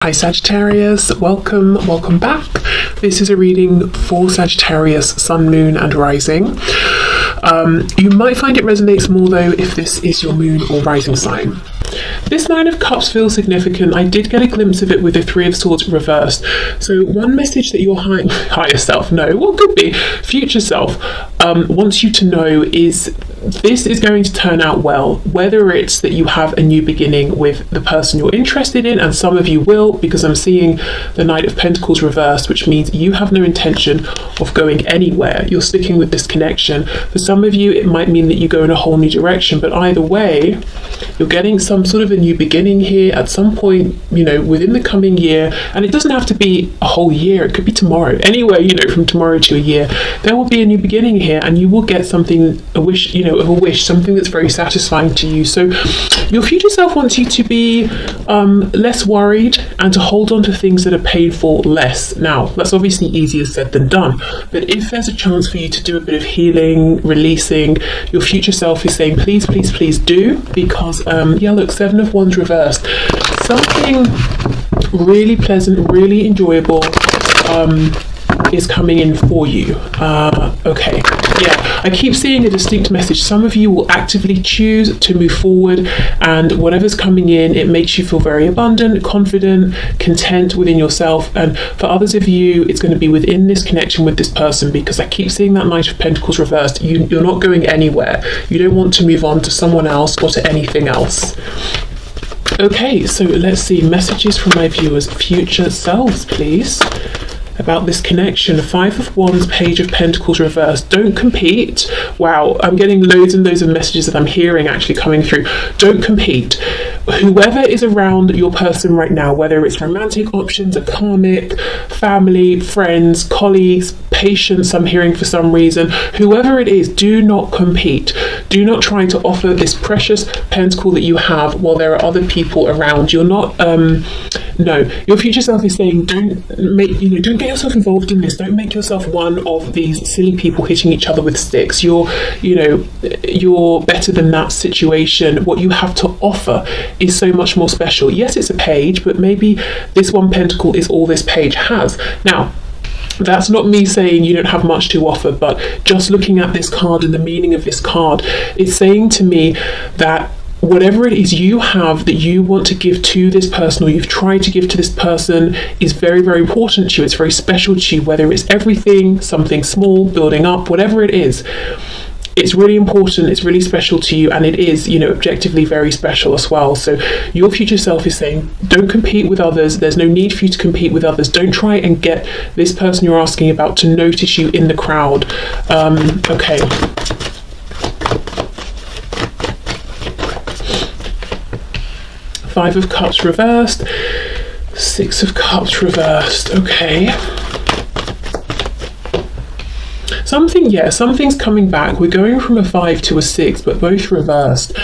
Hi Sagittarius, welcome back. This is a reading for Sagittarius, Sun, Moon and Rising. You might find it resonates more though if this is your Moon or Rising sign. This Nine of Cups feels significant. I did get a glimpse of it with the Three of Swords reversed. So one message that your higher self, could be future self, wants you to know is this is going to turn out well, whether it's that you have a new beginning with the person you're interested in, and some of you will, because I'm seeing the Knight of Pentacles reversed, which means you have no intention of going anywhere. You're sticking with this connection. For some of you, it might mean that you go in a whole new direction, but either way, you're getting some sort of a new beginning here at some point, within the coming year. And it doesn't have to be a whole year, it could be tomorrow. Anywhere, from tomorrow to a year, there will be a new beginning here, and you will get something, a wish, something that's very satisfying to you. So your future self wants you to be less worried and to hold on to things that are painful less. Now, that's obviously easier said than done, but if there's a chance for you to do a bit of healing, releasing, your future self is saying, please, please, please do, because, look, Seven of Wands reversed. Something really pleasant, really enjoyable is coming in for you. I keep seeing a distinct message. Some of you will actively choose to move forward, and whatever's coming in, it makes you feel very abundant, confident, content within yourself. And for others of you, it's going to be within this connection with this person, because I keep seeing that Knight of Pentacles reversed. You're not going anywhere. You don't want to move on to someone else or to anything else. Okay, so let's see messages from my viewers' future selves, please, about this connection. Five of Wands, Page of Pentacles reversed. Don't compete. Wow, I'm getting loads and loads of messages that I'm hearing actually coming through. Don't compete. Whoever is around your person right now, whether it's romantic options, a karmic, family, friends, colleagues, patients, I'm hearing for some reason, whoever it is, do not compete. Do not try to offer this precious pentacle that you have while there are other people around. You're not, your future self is saying, don't get yourself involved in this. Don't make yourself one of these silly people hitting each other with sticks. You're better than that situation. What you have to offer is so much more special. Yes, it's a page, but maybe this one pentacle is all this page has. Now, that's not me saying you don't have much to offer, but just looking at this card and the meaning of this card, it's saying to me that whatever it is you have that you want to give to this person, or you've tried to give to this person, is very, very important to you. It's very special to you, whether it's everything, something small, building up, whatever it is. It's really important, it's really special to you, and it is, objectively very special as well. So your future self is saying, don't compete with others. There's no need for you to compete with others. Don't try and get this person you're asking about to notice you in the crowd. Okay. Five of Cups reversed. Six of Cups reversed. Okay. Something's coming back. We're going from a 5 to a 6, but both reversed.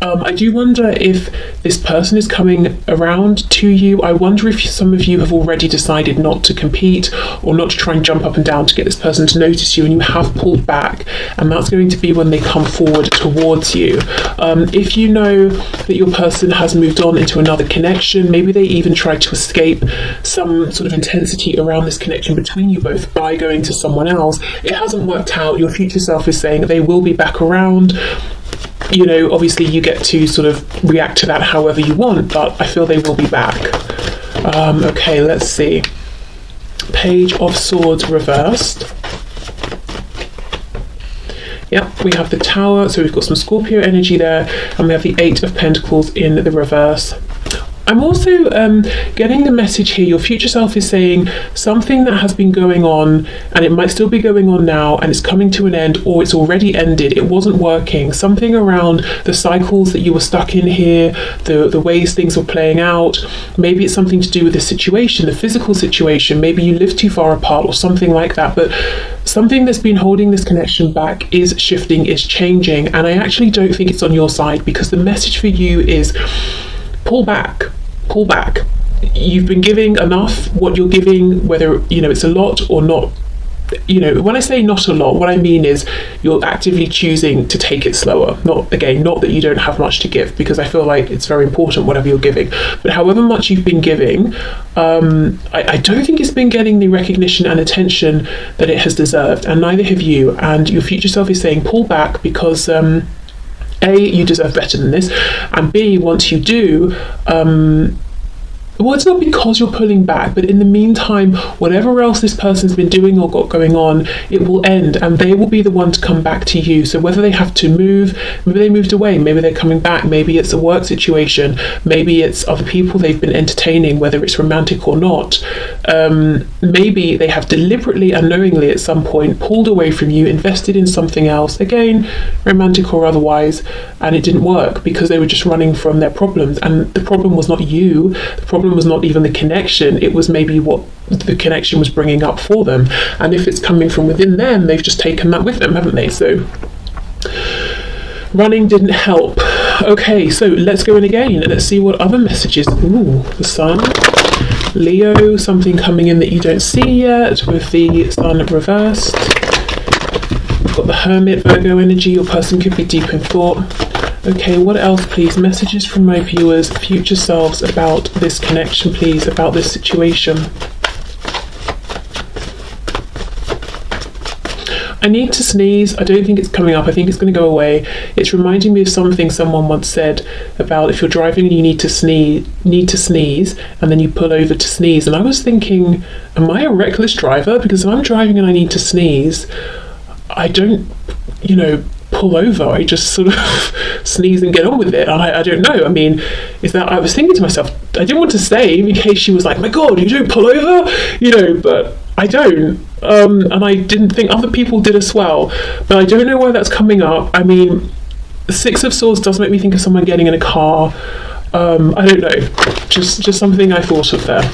I do wonder if this person is coming around to you. I wonder if some of you have already decided not to compete or not to try and jump up and down to get this person to notice you, and you have pulled back, and that's going to be when they come forward towards you. If you know that your person has moved on into another connection, maybe they even tried to escape some sort of intensity around this connection between you both by going to someone else, it hasn't worked out. Your future self is saying they will be back around. Obviously you get to sort of react to that however you want, but I feel they will be back. Okay, let's see. Page of Swords reversed. Yep, we have the Tower, so we've got some Scorpio energy there, and we have the Eight of Pentacles in the reverse. I'm also getting the message here, your future self is saying something that has been going on, and it might still be going on now, and it's coming to an end, or it's already ended, it wasn't working. Something around the cycles that you were stuck in here, the ways things were playing out. Maybe it's something to do with the situation, the physical situation. Maybe you live too far apart or something like that, but something that's been holding this connection back is shifting, is changing, and I actually don't think it's on your side, because the message for you is pull back. You've been giving enough. What you're giving, whether it's a lot or not when I say not a lot, what I mean is you're actively choosing to take it slower. Not that you don't have much to give, because I feel like it's very important whatever you're giving. But however much you've been giving, I don't think it's been getting the recognition and attention that it has deserved, and neither have you. And your future self is saying pull back, because A, you deserve better than this, and B, once you do, well, it's not because you're pulling back, but in the meantime, whatever else this person's been doing or got going on, it will end, and they will be the one to come back to you. So whether they have to move, maybe they moved away, maybe they're coming back, maybe it's a work situation, maybe it's other people they've been entertaining, whether it's romantic or not. Maybe they have deliberately and knowingly at some point pulled away from you, invested in something else, again, romantic or otherwise, and it didn't work because they were just running from their problems. And the problem was not you, the problem was not even the connection, it was maybe what the connection was bringing up for them. And if it's coming from within them, they've just taken that with them, haven't they? So running didn't help. Okay, so let's go in again. Let's see what other messages. Ooh, the sun, Leo, something coming in that you don't see yet with the sun reversed. We've got the Hermit, Virgo energy. Your person could be deep in thought. Okay, what else, please? Messages from my viewers, future selves, about this connection, please, about this situation. I need to sneeze. I don't think it's coming up. I think it's going to go away. It's reminding me of something someone once said about if you're driving and you need to sneeze, and then you pull over to sneeze. And I was thinking, am I a reckless driver? Because if I'm driving and I need to sneeze, I don't, pull over. I just sort of sneeze and get on with it. I don't know. I mean, I was thinking to myself, I didn't want to say in case she was like, my God, you don't pull over, but I don't. And I didn't think other people did as well. But I don't know why that's coming up. I mean, the Six of Swords does make me think of someone getting in a car. I don't know. Just something I thought of there.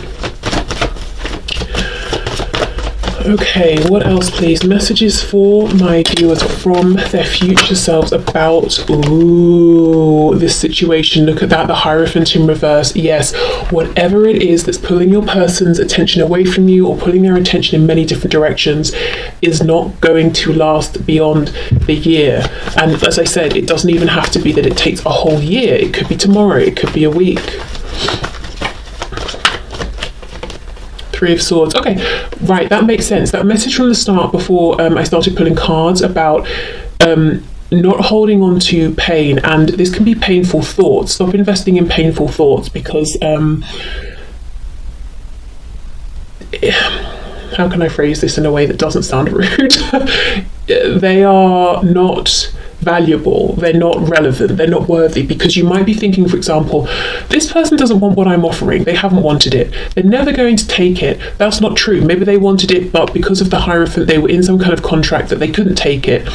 Okay, what else, please? Messages for my viewers from their future selves about, this situation. Look at that, the Hierophant in reverse. Yes, whatever it is that's pulling your person's attention away from you or pulling their attention in many different directions is not going to last beyond the year. And as I said, it doesn't even have to be that it takes a whole year. It could be tomorrow, it could be a week. Three of Swords. Okay, right, that makes sense. That message from the start before I started pulling cards about not holding on to pain, and this can be painful thoughts. Stop investing in painful thoughts, because how can I phrase this in a way that doesn't sound rude? They are not valuable, they're not relevant, they're not worthy, because you might be thinking, for example, this person doesn't want what I'm offering, they haven't wanted it, they're never going to take it. That's not true. Maybe they wanted it, but because of the Hierophant they were in some kind of contract that they couldn't take it,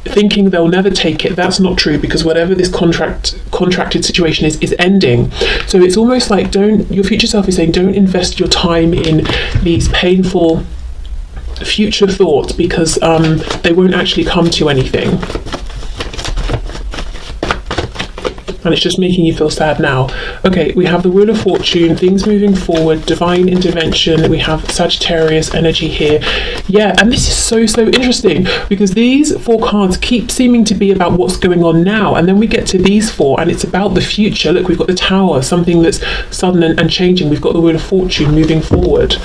thinking they'll never take it. That's not true, because whatever this contracted situation is ending. So it's almost like your future self is saying, don't invest your time in these painful future thoughts, because they won't actually come to anything. And it's just making you feel sad now. Okay, we have the Wheel of Fortune, things moving forward, divine intervention. We have Sagittarius energy here. Yeah, and this is so interesting, because these four cards keep seeming to be about what's going on now, and then we get to these four and it's about the future. Look, we've got the Tower, something that's sudden and changing. We've got the Wheel of Fortune moving forward.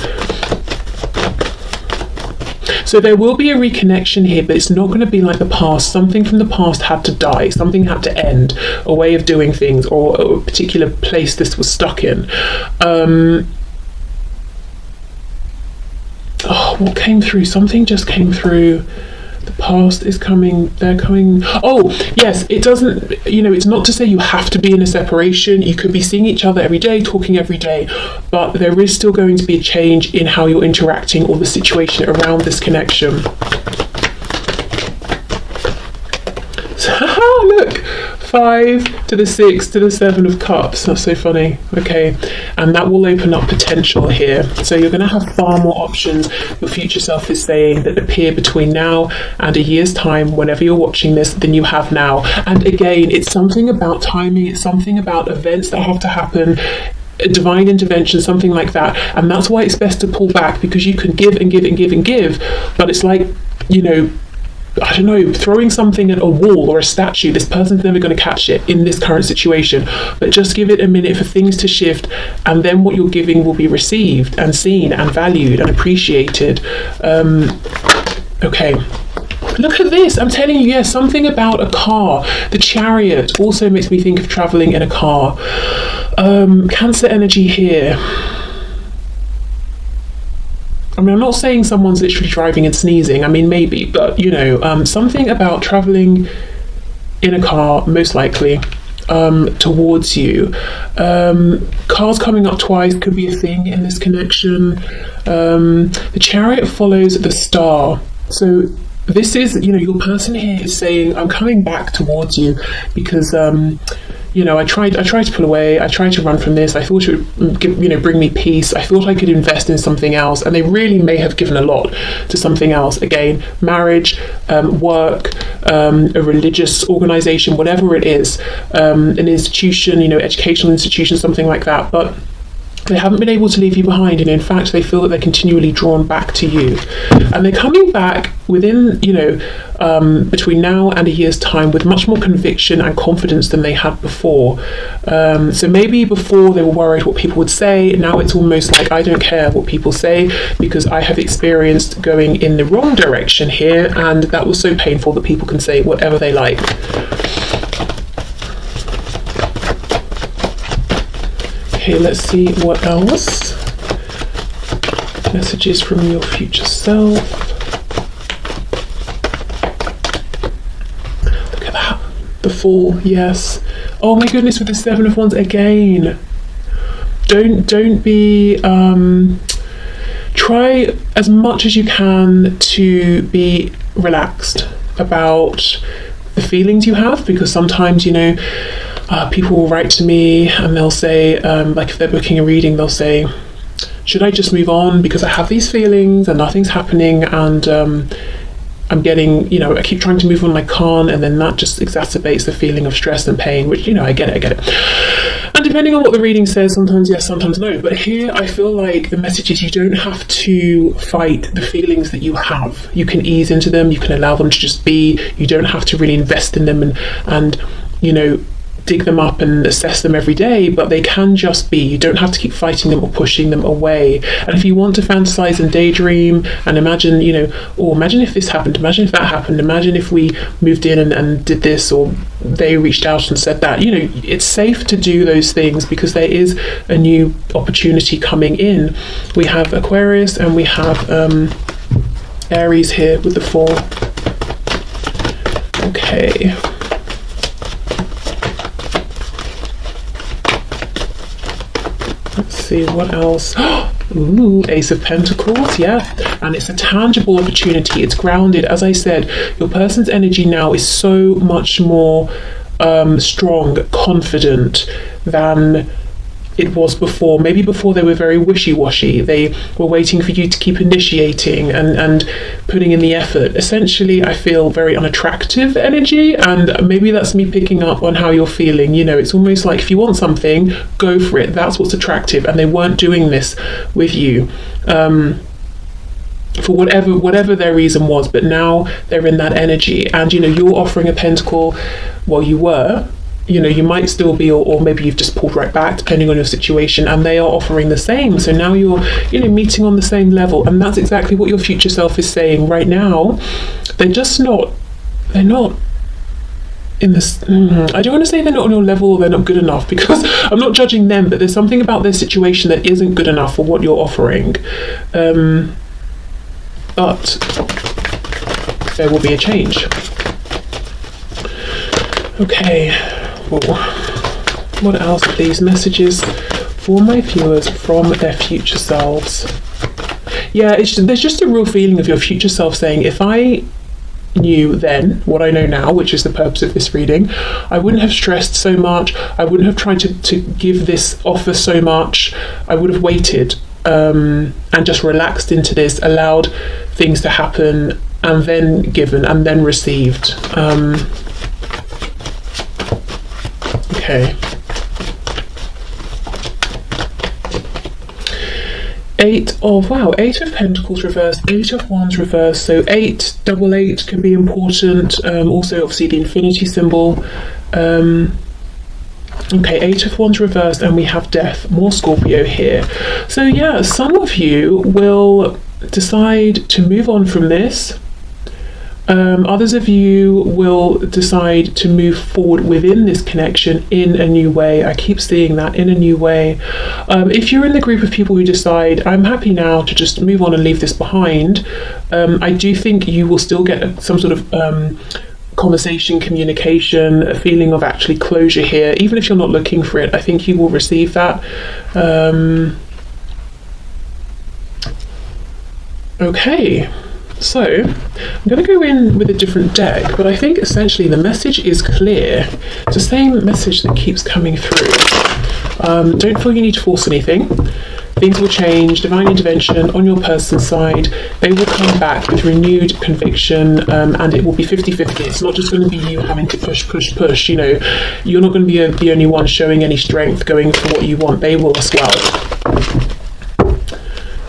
So there will be a reconnection here, but it's not going to be like the past. Something from the past had to die, something had to end, a way of doing things, or a particular place this was stuck in. What came through? Something just came through. The past is coming, they're coming. Oh, yes, it doesn't, it's not to say you have to be in a separation. You could be seeing each other every day, talking every day, but there is still going to be a change in how you're interacting or the situation around this connection. Look, 5 to the 6 to the 7 of Cups. That's so funny. Okay, and that will open up potential here. So you're going to have far more options. Your future self is saying that appear between now and a year's time, whenever you're watching this, than you have now. And again, it's something about timing. It's something about events that have to happen. a divine intervention, something like that. And that's why it's best to pull back, because you can give and give and give and give, but it's like, you know, I don't know, throwing something at a wall or a statue. This person's never going to catch it in this current situation, but just give it a minute for things to shift, and then what you're giving will be received and seen and valued and appreciated. Okay. Look at this. I'm telling you, yes, something about a car. The Chariot also makes me think of traveling in a car. Cancer energy here. I mean, I'm not saying someone's literally driving and sneezing. I mean, maybe, but, you know, something about traveling in a car, most likely, towards you. Cars coming up twice could be a thing in this connection. The Chariot follows the star. So this is, you know, your person here is saying, I'm coming back towards you because, you know, I tried to pull away. I tried to run from this. I thought it would give, you know, bring me peace. I thought I could invest in something else, and they really may have given a lot to something else. Again, marriage, work, a religious organization, whatever it is, an institution, you know, educational institution, something like that. But they haven't been able to leave you behind, and in fact they feel that they're continually drawn back to you, and they're coming back within, you know, between now and a year's time with much more conviction and confidence than they had before. So maybe before they were worried what people would say. Now it's almost like, I don't care what people say, because I have experienced going in the wrong direction here, and that was so painful that people can say whatever they like. Okay, let's see what else. Messages from your future self. Look at that. The Fool, yes. Oh my goodness, with the Seven of Wands again. Don't be, try as much as you can to be relaxed about the feelings you have, because sometimes, you know, people will write to me and they'll say, like if they're booking a reading, they'll say, should I just move on because I have these feelings and nothing's happening, and I'm getting, you know, I keep trying to move on and I can't, and then that just exacerbates the feeling of stress and pain, which, you know, I get it. And depending on what the reading says, sometimes yes, sometimes no. But here I feel like the message is, you don't have to fight the feelings that you have. You can ease into them, you can allow them to just be. You don't have to really invest in them and you know, dig them up and assess them every day, but they can just be. You don't have to keep fighting them or pushing them away. And if you want to fantasize and daydream and imagine, you know, or imagine if this happened, imagine if that happened, imagine if we moved in and did this, or they reached out and said that, you know, it's safe to do those things because there is a new opportunity coming in. We have Aquarius and we have Aries here with the Four. Okay. Let's see what else. Ooh, Ace of Pentacles, yeah. And it's a tangible opportunity. It's grounded. As I said, your person's energy now is so much more strong, confident than it was before. Maybe before they were very wishy-washy. They were waiting for you to keep initiating and putting in the effort. Essentially, I feel very unattractive energy, and maybe that's me picking up on how you're feeling. You know, it's almost like if you want something, go for it. That's what's attractive, and they weren't doing this with you. For whatever their reason was, but now they're in that energy, and you know, you're offering a pentacle. Well, you were, you know, you might still be, or maybe you've just pulled right back depending on your situation, and they are offering the same. So now you're, you know, meeting on the same level, and that's exactly what your future self is saying right now. They're not in this, I don't want to say they're not on your level or they're not good enough, because I'm not judging them, but there's something about their situation that isn't good enough for what you're offering. But there will be a change. Okay. What else are these messages for my viewers from their future selves? Yeah, there's just a real feeling of your future self saying, if I knew then what I know now, which is the purpose of this reading, I wouldn't have stressed so much. I wouldn't have tried to give this offer so much. I would have waited and just relaxed into this, allowed things to happen, and then given and then received. Okay. Eight of Pentacles reversed, Eight of Wands reversed. So 8, double 8 can be important. Also, obviously, the infinity symbol. Okay, Eight of Wands reversed, and we have Death. More Scorpio here. So yeah, some of you will decide to move on from this. Others of you will decide to move forward within this connection in a new way. I keep seeing that, in a new way. If you're in the group of people who decide, I'm happy now to just move on and leave this behind, I do think you will still get some sort of conversation, communication, a feeling of actually closure here. Even if you're not looking for it, I think you will receive that. Okay. So, I'm going to go in with a different deck, but I think essentially the message is clear. It's the same message that keeps coming through. Don't feel you need to force anything. Things will change, divine intervention on your person's side. They will come back with renewed conviction, and it will be 50-50. It's not just going to be you having to push. You know, you're not going to be the only one showing any strength, going for what you want. They will as well.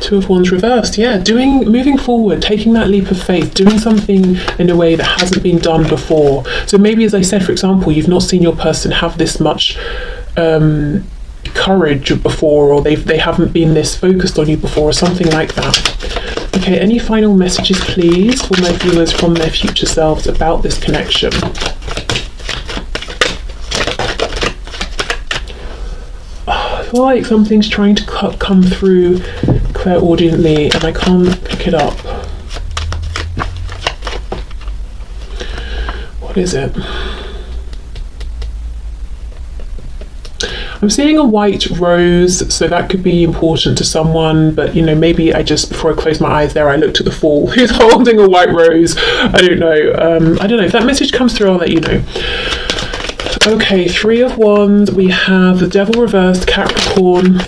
Two of Wands reversed, yeah, moving forward, taking that leap of faith, doing something in a way that hasn't been done before. So maybe, as I said, for example, you've not seen your person have this much courage before, or they haven't been this focused on you before, or something like that. Okay, any final messages, please, for my viewers from their future selves about this connection? I feel like something's trying to come through clairaudiently, and I can't pick it up. What is it? I'm seeing a white rose, so that could be important to someone, but you know, maybe before I closed my eyes there, I looked at the Fool who's holding a white rose. I don't know. If that message comes through, I'll let you know. Okay, Three of Wands, we have the Devil reversed, Capricorn.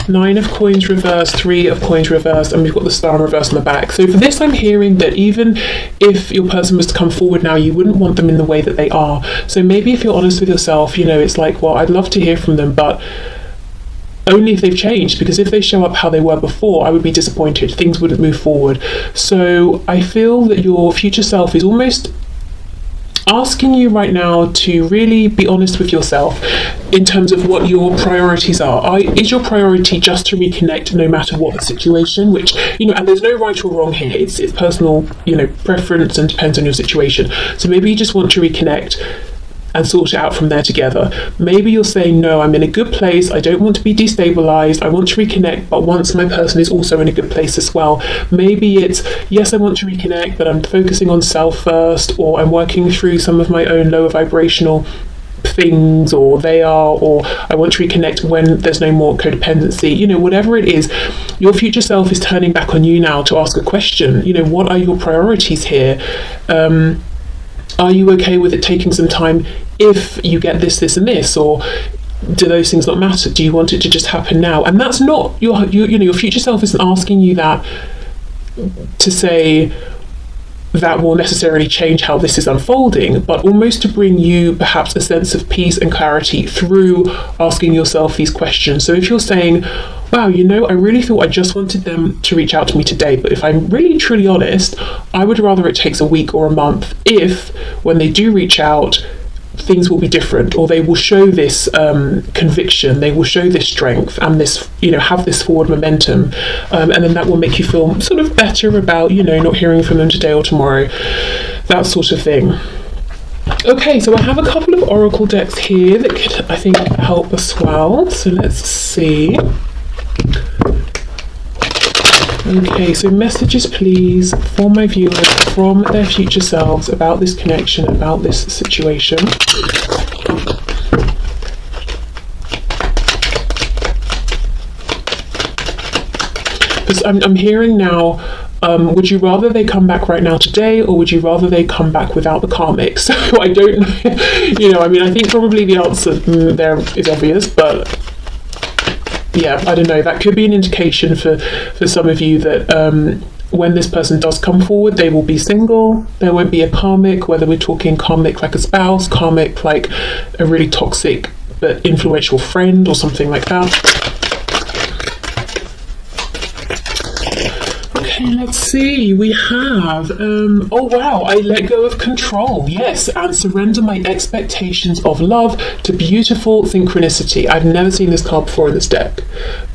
Nine of Coins reversed, Three of Coins reversed, and we've got the Star reversed on the back. So for this, I'm hearing that even if your person was to come forward now, you wouldn't want them in the way that they are. So maybe if you're honest with yourself, you know, it's like, well, I'd love to hear from them, but only if they've changed, because if they show up how they were before, I would be disappointed. Things wouldn't move forward. So I feel that your future self is almost asking you right now to really be honest with yourself in terms of what your priorities are. Is your priority just to reconnect no matter what the situation, which, you know, and there's no right or wrong here, it's personal, you know, preference, and depends on your situation. So maybe you just want to reconnect and sort it out from there together. Maybe you're saying, no, I'm in a good place, I don't want to be destabilized, I want to reconnect, but once my person is also in a good place as well. Maybe it's, yes, I want to reconnect, but I'm focusing on self first, or I'm working through some of my own lower vibrational things, or I want to reconnect when there's no more codependency. You know, whatever it is, your future self is turning back on you now to ask a question. You know, what are your priorities here? Are you okay with it taking some time if you get this, this, and this? Or do those things not matter? Do you want it to just happen now? And that's not your future self isn't asking you that to say that will necessarily change how this is unfolding, but almost to bring you perhaps a sense of peace and clarity through asking yourself these questions. So if you're saying, wow, you know, I really thought I just wanted them to reach out to me today, but if I'm really truly honest, I would rather it takes a week or a month if, when they do reach out, things will be different, or they will show this conviction, they will show this strength, and this, you know, have this forward momentum, and then that will make you feel sort of better about, you know, not hearing from them today or tomorrow, that sort of thing. Okay, so I have a couple of oracle decks here that could, I think, help as well. So let's see. Okay, so messages please for my viewers from their future selves about this connection, about this situation. Because I'm hearing now, would you rather they come back right now today, or would you rather they come back without the karmic? So I don't know, you know, I mean, I think probably the answer there is obvious, but yeah, I don't know, that could be an indication for some of you that when this person does come forward, they will be single, there won't be a karmic, whether we're talking karmic like a spouse, karmic like a really toxic but influential friend or something like that. Okay, let's see. We have, oh wow, I let go of control, yes, and surrender my expectations of love to beautiful synchronicity. I've never seen this card before in this deck,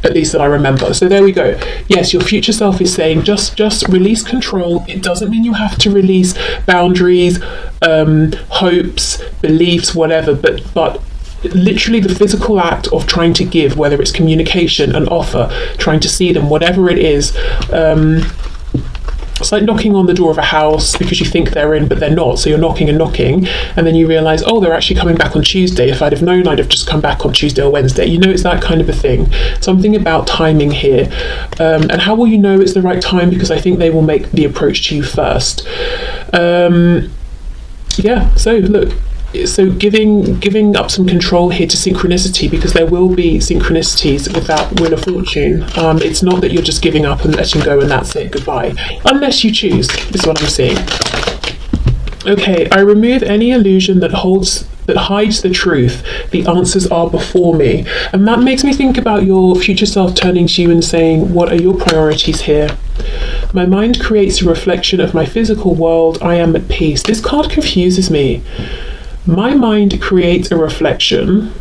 at least that I remember. So there we go. Yes, your future self is saying just release control. It doesn't mean you have to release boundaries, hopes, beliefs, whatever, but literally the physical act of trying to give, whether it's communication, an offer, trying to see them, whatever it is. It's like knocking on the door of a house because you think they're in but they're not, so you're knocking and knocking, and then you realise, oh, they're actually coming back on Tuesday. If I'd have known, I'd have just come back on Tuesday or Wednesday. You know, it's that kind of a thing. Something about timing here. And how will you know it's the right time? Because I think they will make the approach to you first. Yeah, so look, so giving up some control here to synchronicity, because there will be synchronicities with that Wheel of Fortune. It's not that you're just giving up and letting go and that's it, goodbye, unless you choose. This is what I'm seeing. Okay, I remove any illusion that hides the truth. The answers are before me. And that makes me think about your future self turning to you and saying, what are your priorities here? My mind creates a reflection of my physical world. I am at peace. This card confuses me. My mind creates a reflection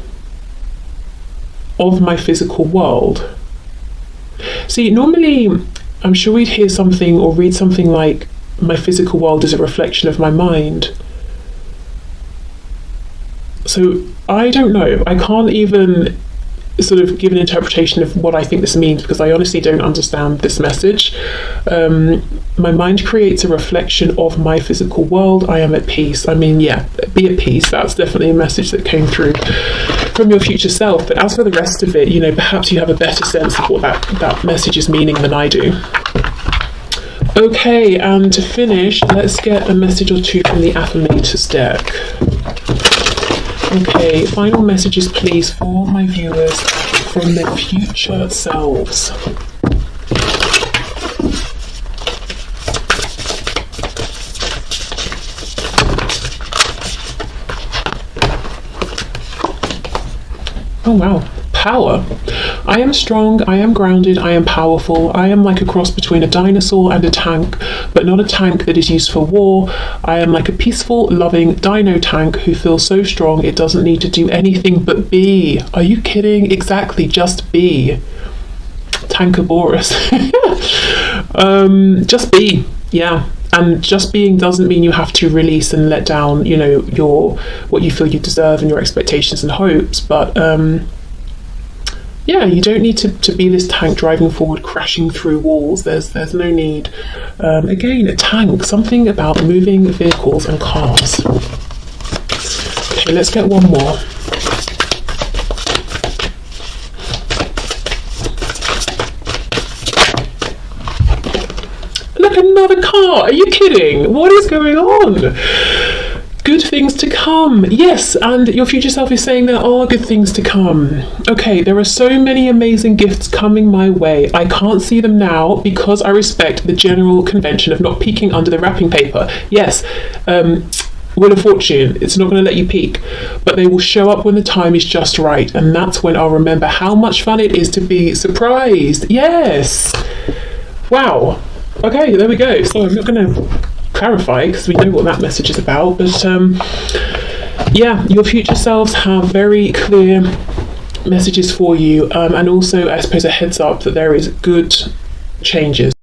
of my physical world. See, normally I'm sure we'd hear something or read something like, my physical world is a reflection of my mind. So I don't know. I can't even sort of give an interpretation of what I think this means, because I honestly don't understand this message. My mind creates a reflection of my physical world. I am at peace. I mean, yeah, be at peace. That's definitely a message that came through from your future self. But as for the rest of it, you know, perhaps you have a better sense of what that message is meaning than I do. Okay, and to finish, let's get a message or two from the Affirmators deck. Okay, final messages please for my viewers from their future selves. Oh wow, power. I am strong, I am grounded, I am powerful. I am like a cross between a dinosaur and a tank, but not a tank that is used for war. I am like a peaceful, loving dino tank who feels so strong it doesn't need to do anything but be. Are you kidding? Exactly, just be. Tankaboris. Just be, yeah. And just being doesn't mean you have to release and let down, you know, what you feel you deserve and your expectations and hopes, but yeah, you don't need to be this tank driving forward, crashing through walls. There's no need. Again, a tank, something about moving vehicles and cars. Okay, let's get one more. Look, another car. Are you kidding? What is going on? Good things to come. Yes, and your future self is saying there are good things to come. Okay, there are so many amazing gifts coming my way. I can't see them now because I respect the general convention of not peeking under the wrapping paper. Yes, Wheel of Fortune, it's not going to let you peek, but they will show up when the time is just right, and that's when I'll remember how much fun it is to be surprised. Yes. Wow. Okay, there we go. So I'm not going to clarify because we know what that message is about, but yeah, your future selves have very clear messages for you, and also I suppose a heads up that there is good changes.